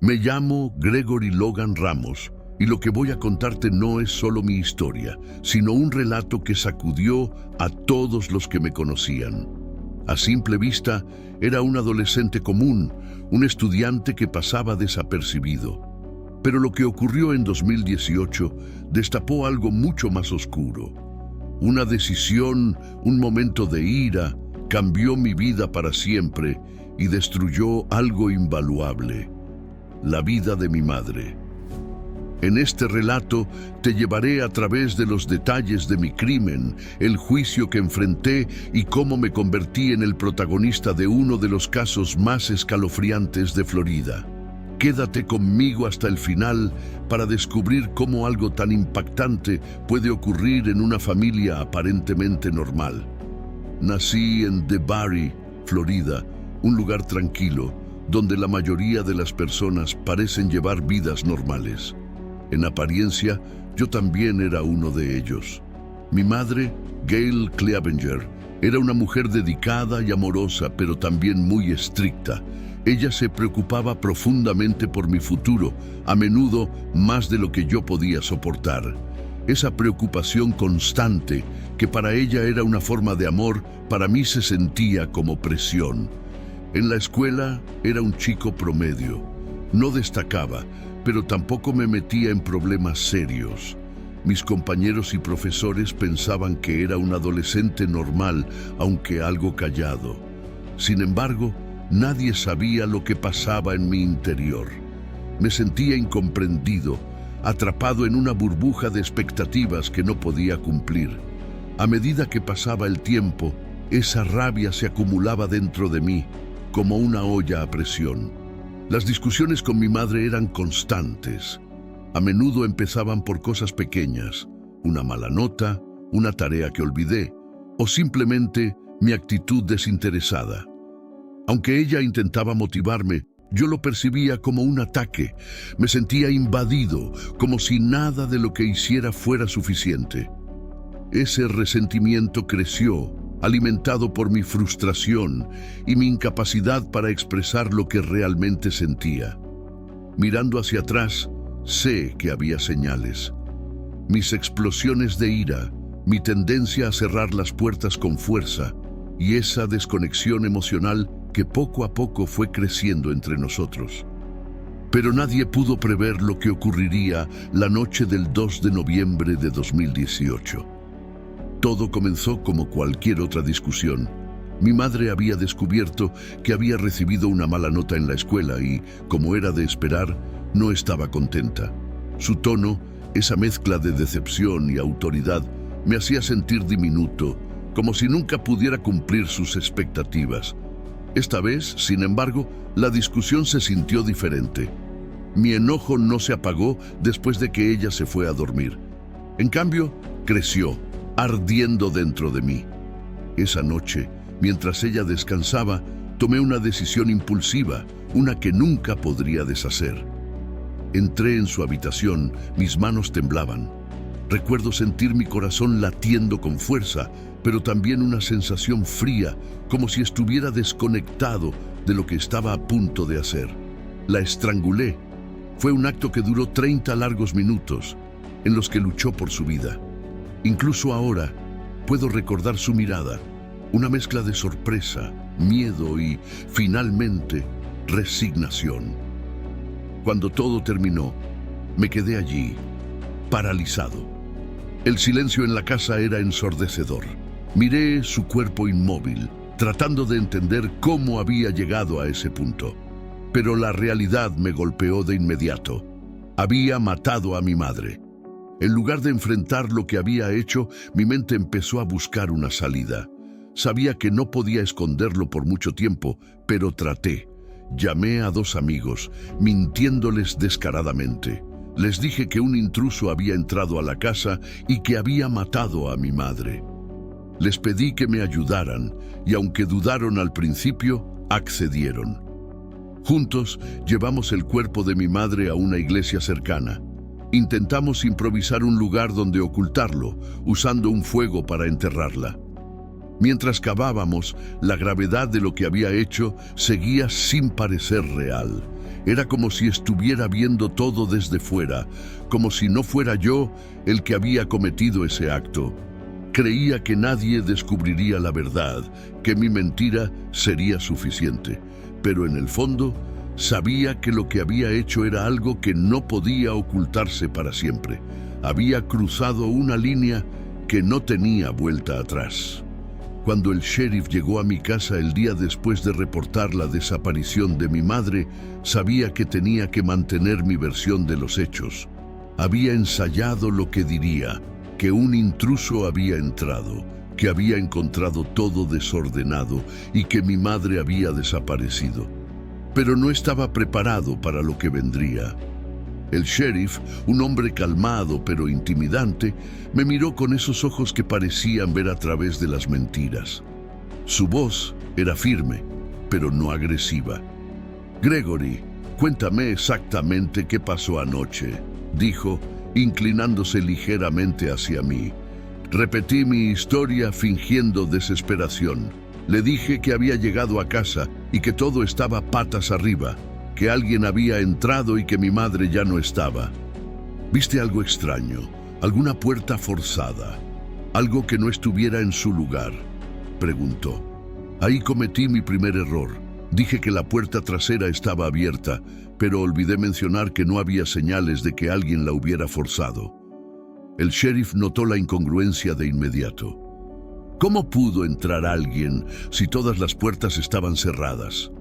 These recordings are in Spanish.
Me llamo Gregory Logan Ramos y lo que voy a contarte no es solo mi historia, sino un relato que sacudió a todos los que me conocían. A simple vista, era un adolescente común, un estudiante que pasaba desapercibido. Pero lo que ocurrió en 2018 destapó algo mucho más oscuro. Una decisión, un momento de ira, cambió mi vida para siempre y destruyó algo invaluable: la vida de mi madre. En este relato te llevaré a través de los detalles de mi crimen, el juicio que enfrenté y cómo me convertí en el protagonista de uno de los casos más escalofriantes de Florida. Quédate conmigo hasta el final para descubrir cómo algo tan impactante puede ocurrir en una familia aparentemente normal. Nací en DeBary, Florida, un lugar tranquilo, donde la mayoría de las personas parecen llevar vidas normales. En apariencia, yo también era uno de ellos. Mi madre, Gail Cleavenger, era una mujer dedicada y amorosa, pero también muy estricta. Ella se preocupaba profundamente por mi futuro, a menudo más de lo que yo podía soportar. Esa preocupación constante, que para ella era una forma de amor, para mí se sentía como presión. En la escuela era un chico promedio. No destacaba, pero tampoco me metía en problemas serios. Mis compañeros y profesores pensaban que era un adolescente normal, aunque algo callado. Sin embargo, nadie sabía lo que pasaba en mi interior. Me sentía incomprendido, atrapado en una burbuja de expectativas que no podía cumplir. A medida que pasaba el tiempo, esa rabia se acumulaba dentro de mí, como una olla a presión. Las discusiones con mi madre eran constantes. A menudo empezaban por cosas pequeñas: una mala nota, una tarea que olvidé, o simplemente mi actitud desinteresada. Aunque ella intentaba motivarme, yo lo percibía como un ataque. Me sentía invadido, como si nada de lo que hiciera fuera suficiente. Ese resentimiento creció, alimentado por mi frustración y mi incapacidad para expresar lo que realmente sentía. Mirando hacia atrás, sé que había señales. Mis explosiones de ira, mi tendencia a cerrar las puertas con fuerza y esa desconexión emocional que poco a poco fue creciendo entre nosotros. Pero nadie pudo prever lo que ocurriría la noche del 2 de noviembre de 2018. Todo comenzó como cualquier otra discusión. Mi madre había descubierto que había recibido una mala nota en la escuela y, como era de esperar, no estaba contenta. Su tono, esa mezcla de decepción y autoridad, me hacía sentir diminuto, como si nunca pudiera cumplir sus expectativas. Esta vez, sin embargo, la discusión se sintió diferente. Mi enojo no se apagó después de que ella se fue a dormir. En cambio, creció, ardiendo dentro de mí. Esa noche, mientras ella descansaba, tomé una decisión impulsiva, una que nunca podría deshacer. Entré en su habitación, mis manos temblaban. Recuerdo sentir mi corazón latiendo con fuerza, pero también una sensación fría, como si estuviera desconectado de lo que estaba a punto de hacer. La estrangulé. Fue un acto que duró 30 largos minutos, en los que luchó por su vida. Incluso ahora, puedo recordar su mirada, una mezcla de sorpresa, miedo y, finalmente, resignación. Cuando todo terminó, me quedé allí, paralizado. El silencio en la casa era ensordecedor. Miré su cuerpo inmóvil, tratando de entender cómo había llegado a ese punto. Pero la realidad me golpeó de inmediato. Había matado a mi madre. En lugar de enfrentar lo que había hecho, mi mente empezó a buscar una salida. Sabía que no podía esconderlo por mucho tiempo, pero traté. Llamé a 2 amigos, mintiéndoles descaradamente. Les dije que un intruso había entrado a la casa y que había matado a mi madre. Les pedí que me ayudaran, y aunque dudaron al principio, accedieron. Juntos, llevamos el cuerpo de mi madre a una iglesia cercana. Intentamos improvisar un lugar donde ocultarlo, usando un fuego para enterrarla. Mientras cavábamos, la gravedad de lo que había hecho seguía sin parecer real. Era como si estuviera viendo todo desde fuera, como si no fuera yo el que había cometido ese acto. Creía que nadie descubriría la verdad, que mi mentira sería suficiente, pero en el fondo sabía que lo que había hecho era algo que no podía ocultarse para siempre. Había cruzado una línea que no tenía vuelta atrás. Cuando el sheriff llegó a mi casa el día después de reportar la desaparición de mi madre, sabía que tenía que mantener mi versión de los hechos. Había ensayado lo que diría, que un intruso había entrado, que había encontrado todo desordenado y que mi madre había desaparecido. Pero no estaba preparado para lo que vendría. El sheriff, un hombre calmado pero intimidante, me miró con esos ojos que parecían ver a través de las mentiras. Su voz era firme, pero no agresiva. «Gregory, cuéntame exactamente qué pasó anoche», dijo, inclinándose ligeramente hacia mí. Repetí mi historia fingiendo desesperación. Le dije que había llegado a casa y que todo estaba patas arriba, que alguien había entrado y que mi madre ya no estaba. «¿Viste algo extraño? ¿Alguna puerta forzada? ¿Algo que no estuviera en su lugar?», preguntó. Ahí cometí mi primer error. Dije que la puerta trasera estaba abierta, pero olvidé mencionar que no había señales de que alguien la hubiera forzado. El sheriff notó la incongruencia de inmediato. «¿Cómo pudo entrar alguien si todas las puertas estaban cerradas?»,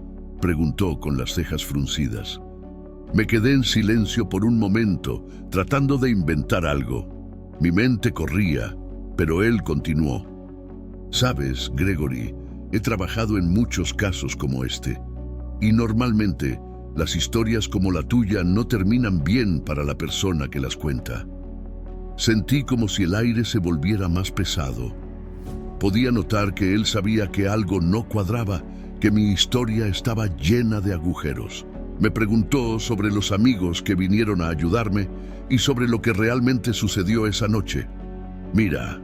preguntó con las cejas fruncidas. Me quedé en silencio por un momento, tratando de inventar algo. Mi mente corría, pero él continuó. «Sabes, Gregory, he trabajado en muchos casos como este, y normalmente las historias como la tuya no terminan bien para la persona que las cuenta». Sentí como si el aire se volviera más pesado. Podía notar que él sabía que algo no cuadraba, que mi historia estaba llena de agujeros. Me preguntó sobre los amigos que vinieron a ayudarme y sobre lo que realmente sucedió esa noche. «Mira,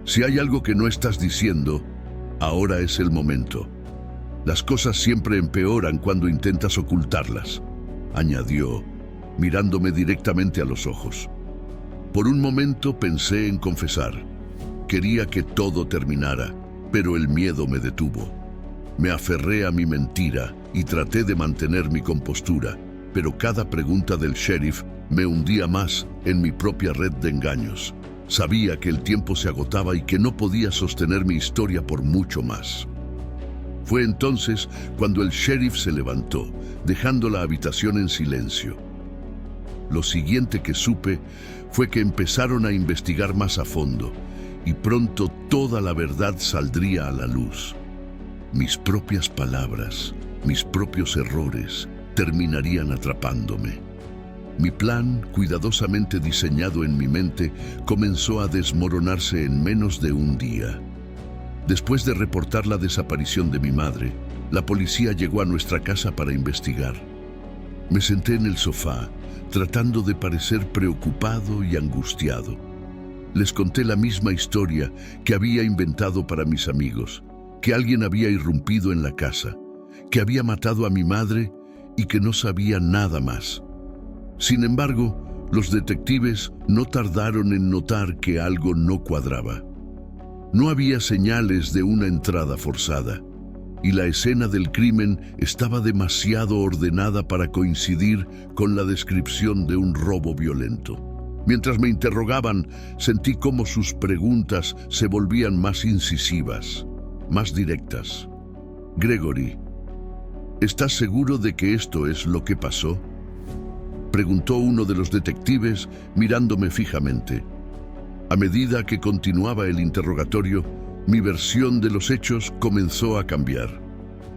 si hay algo que no estás diciendo, ahora es el momento. Las cosas siempre empeoran cuando intentas ocultarlas», añadió, mirándome directamente a los ojos. Por un momento pensé en confesar. Quería que todo terminara, pero el miedo me detuvo. Me aferré a mi mentira y traté de mantener mi compostura, pero cada pregunta del sheriff me hundía más en mi propia red de engaños. Sabía que el tiempo se agotaba y que no podía sostener mi historia por mucho más. Fue entonces cuando el sheriff se levantó, dejando la habitación en silencio. Lo siguiente que supe fue que empezaron a investigar más a fondo, y pronto toda la verdad saldría a la luz. Mis propias palabras, mis propios errores, terminarían atrapándome. Mi plan, cuidadosamente diseñado en mi mente, comenzó a desmoronarse en menos de un día. Después de reportar la desaparición de mi madre, la policía llegó a nuestra casa para investigar. Me senté en el sofá, tratando de parecer preocupado y angustiado. Les conté la misma historia que había inventado para mis amigos, que alguien había irrumpido en la casa, que había matado a mi madre y que no sabía nada más. Sin embargo, los detectives no tardaron en notar que algo no cuadraba. No había señales de una entrada forzada, y la escena del crimen estaba demasiado ordenada para coincidir con la descripción de un robo violento. Mientras me interrogaban, sentí cómo sus preguntas se volvían más incisivas, más directas. «Gregory, ¿estás seguro de que esto es lo que pasó?», preguntó uno de los detectives mirándome fijamente. A medida que continuaba el interrogatorio, mi versión de los hechos comenzó a cambiar.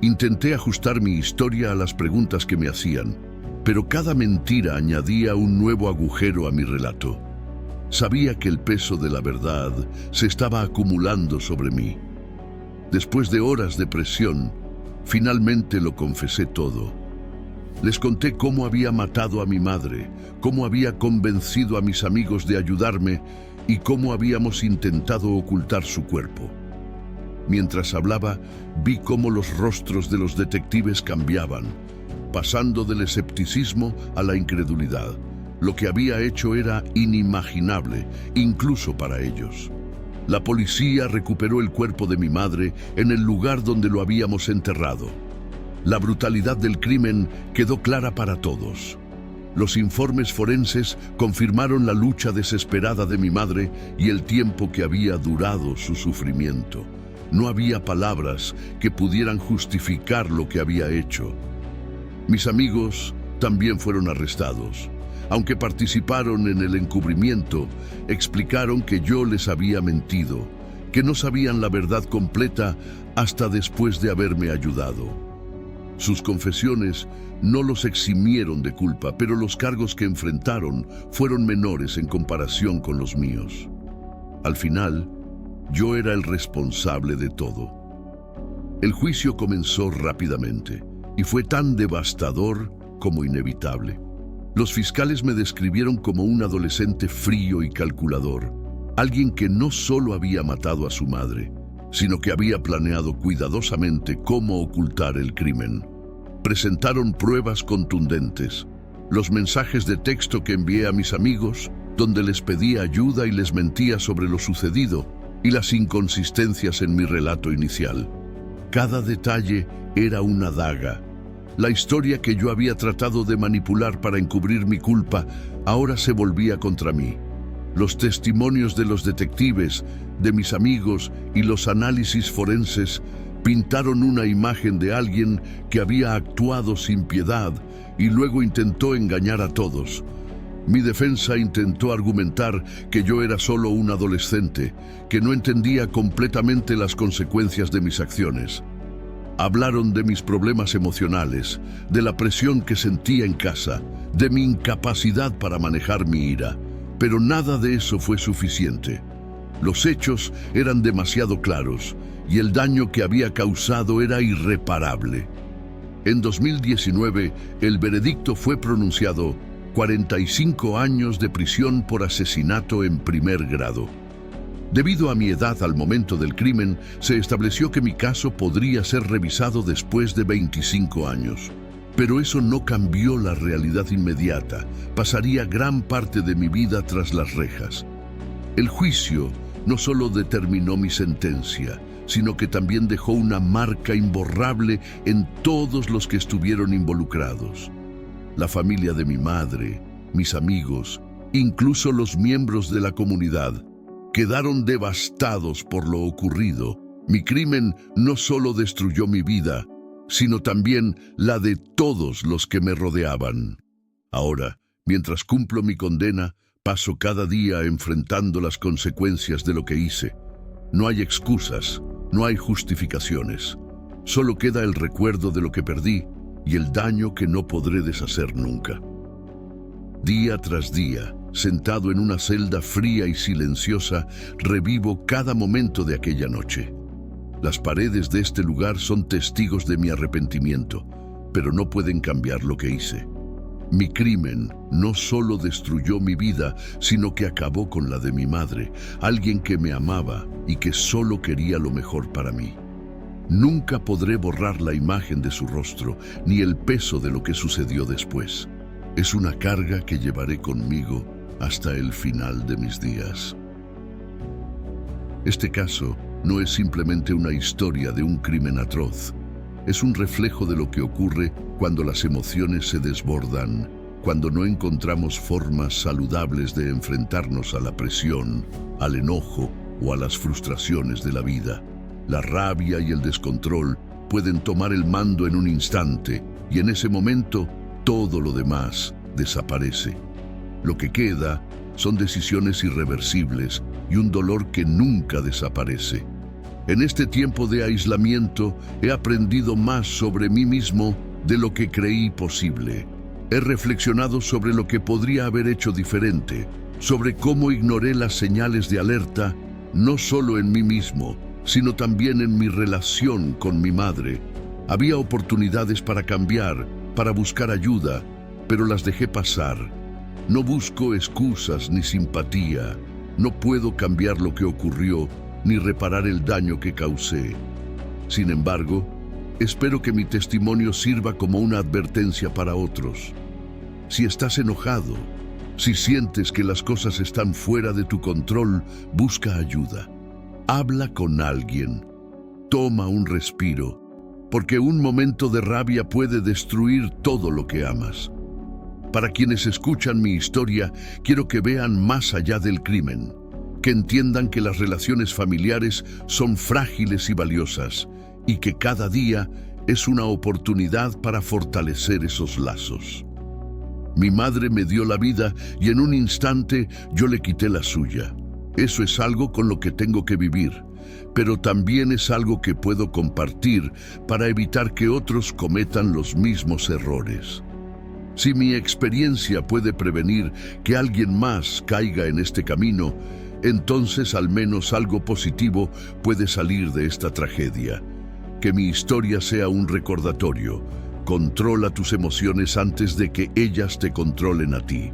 Intenté ajustar mi historia a las preguntas que me hacían, pero cada mentira añadía un nuevo agujero a mi relato. Sabía que el peso de la verdad se estaba acumulando sobre mí. Después de horas de presión, finalmente lo confesé todo. Les conté cómo había matado a mi madre, cómo había convencido a mis amigos de ayudarme y cómo habíamos intentado ocultar su cuerpo. Mientras hablaba, vi cómo los rostros de los detectives cambiaban. pasando del escepticismo a la incredulidad. Lo que había hecho era inimaginable, incluso para ellos. La policía recuperó el cuerpo de mi madre en el lugar donde lo habíamos enterrado. La brutalidad del crimen quedó clara para todos. Los informes forenses confirmaron la lucha desesperada de mi madre y el tiempo que había durado su sufrimiento. No había palabras que pudieran justificar lo que había hecho. Mis amigos también fueron arrestados. Aunque participaron en el encubrimiento, explicaron que yo les había mentido, que no sabían la verdad completa hasta después de haberme ayudado. Sus confesiones no los eximieron de culpa, pero los cargos que enfrentaron fueron menores en comparación con los míos. Al final, yo era el responsable de todo. El juicio comenzó rápidamente y fue tan devastador como inevitable. Los fiscales me describieron como un adolescente frío y calculador, alguien que no solo había matado a su madre, sino que había planeado cuidadosamente cómo ocultar el crimen. Presentaron pruebas contundentes, los mensajes de texto que envié a mis amigos, donde les pedía ayuda y les mentía sobre lo sucedido, y las inconsistencias en mi relato inicial. Cada detalle era una daga. La historia que yo había tratado de manipular para encubrir mi culpa ahora se volvía contra mí. Los testimonios de los detectives, de mis amigos y los análisis forenses pintaron una imagen de alguien que había actuado sin piedad y luego intentó engañar a todos. Mi defensa intentó argumentar que yo era solo un adolescente, que no entendía completamente las consecuencias de mis acciones. Hablaron de mis problemas emocionales, de la presión que sentía en casa, de mi incapacidad para manejar mi ira, pero nada de eso fue suficiente. Los hechos eran demasiado claros y el daño que había causado era irreparable. En 2019, el veredicto fue pronunciado: 45 años de prisión por asesinato en primer grado. Debido a mi edad al momento del crimen, se estableció que mi caso podría ser revisado después de 25 años. Pero eso no cambió la realidad inmediata. Pasaría gran parte de mi vida tras las rejas. El juicio no solo determinó mi sentencia, sino que también dejó una marca imborrable en todos los que estuvieron involucrados. La familia de mi madre, mis amigos, incluso los miembros de la comunidad, quedaron devastados por lo ocurrido. Mi crimen no solo destruyó mi vida, sino también la de todos los que me rodeaban. Ahora, mientras cumplo mi condena, paso cada día enfrentando las consecuencias de lo que hice. No hay excusas, no hay justificaciones. Solo queda el recuerdo de lo que perdí y el daño que no podré deshacer nunca. Día tras día, sentado en una celda fría y silenciosa, revivo cada momento de aquella noche. Las paredes de este lugar son testigos de mi arrepentimiento, pero no pueden cambiar lo que hice. Mi crimen no solo destruyó mi vida, sino que acabó con la de mi madre, alguien que me amaba y que solo quería lo mejor para mí. Nunca podré borrar la imagen de su rostro, ni el peso de lo que sucedió después. Es una carga que llevaré conmigo hasta el final de mis días. Este caso no es simplemente una historia de un crimen atroz. Es un reflejo de lo que ocurre cuando las emociones se desbordan, cuando no encontramos formas saludables de enfrentarnos a la presión, al enojo o a las frustraciones de la vida. La rabia y el descontrol pueden tomar el mando en un instante y en ese momento todo lo demás desaparece. Lo que queda son decisiones irreversibles y un dolor que nunca desaparece. En este tiempo de aislamiento he aprendido más sobre mí mismo de lo que creí posible. He reflexionado sobre lo que podría haber hecho diferente, sobre cómo ignoré las señales de alerta, no solo en mí mismo, sino también en mi relación con mi madre. Había oportunidades para cambiar, para buscar ayuda, pero las dejé pasar. No busco excusas ni simpatía. No puedo cambiar lo que ocurrió, ni reparar el daño que causé. Sin embargo, Espero que mi testimonio sirva como una advertencia para otros. Si estás enojado, si sientes que las cosas están fuera de tu control, busca ayuda. Habla con alguien. Toma un respiro, porque un momento de rabia puede destruir todo lo que amas. Para quienes escuchan mi historia, quiero que vean más allá del crimen, que entiendan que las relaciones familiares son frágiles y valiosas, y que cada día es una oportunidad para fortalecer esos lazos. Mi madre me dio la vida y en un instante yo le quité la suya. Eso es algo con lo que tengo que vivir, pero también es algo que puedo compartir para evitar que otros cometan los mismos errores. Si mi experiencia puede prevenir que alguien más caiga en este camino, entonces al menos algo positivo puede salir de esta tragedia. Que mi historia sea un recordatorio. Controla tus emociones antes de que ellas te controlen a ti.